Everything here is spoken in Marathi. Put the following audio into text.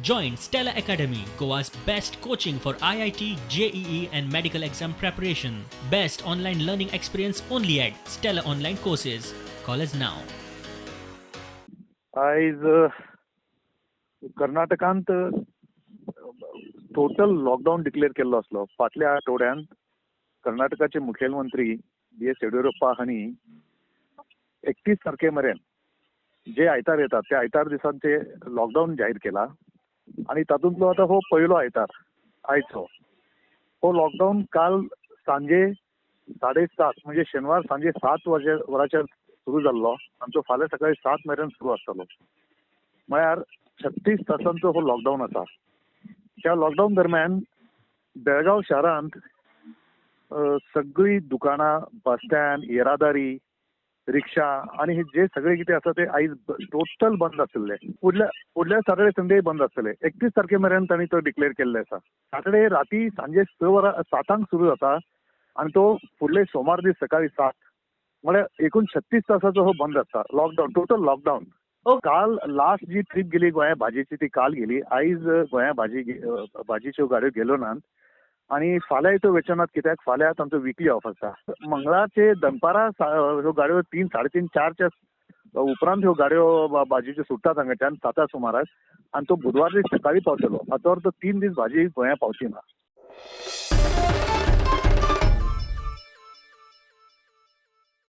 Join Stella Academy, Goa's best coaching for IIT, JEE, and medical exam preparation. Best online learning experience only at Stella Online Courses. Call us now. आयज कर्नाटकांत टोटल लॉकडाऊन डिक्लेअर केल्लो आसलो. फाटल्या आठवड्यात कर्नाटकाचे मुखेलमंत्री बी एस येडियुरप्पा हांणी 31 तारखे मेरेन जे आयतार येतात त्या आयतार दिसांचे लॉकडाऊन जाहीर केला आणि तातूंतलो आता हो पयलो आयतार आयचो. हो लॉकडाऊन काल सांजे 7:30 म्हणजे शेनवार सांजे 7 वरांचेर सुरू जाल्लो आणि तो फाल्यां सकाळी 7 मेरेन सुरू आसतलो. म्हळ्यार 36 तासांचो हो लॉकडाऊन आसा. त्या लॉकडाऊन दरम्यान बेळगाव शारांत सगळी दुकानां, बस स्टँड, येरादारी, रिक्षा आणि हे जे सगळे कितें आसा ते आयज टोटल बंद आसले. फुडल्या सॅटर्डे संडे बंद आसतले. 31 तारखे मेरेन तांणी तो डिक्लेअर केल्ले आसा. सॅटर्डे राती सांजे 7 सुरू जाता आणि तो फुडले सोमार दीस सकाळी 7 म्हळ्यार एकूण 36 तासाचो हो बंद आसता. Lockdown, total lockdown. काल लास्ट जी ट्रीप गेली गोंया भाजयेची ती काल गेली. आयज गोंया भाजयेच्यो गाडयो गेल्यो नात आणि फाल्यां त्यो वच्यो नात. कित्याक फाल्यां तांचो विकली ऑफ आसा. मंगळारचे दनपारां ह्यो गाडयो 3, 3:30, 4च्या उपरांत ह्यो गाडयो भाजयेच्यो सुट्टात हांगाच्यान 7 सुमाराक आणि तो बुधवार दीस सकाळी पावतलो. फातर तो 3 दीस भाजी गोंया पावची ना.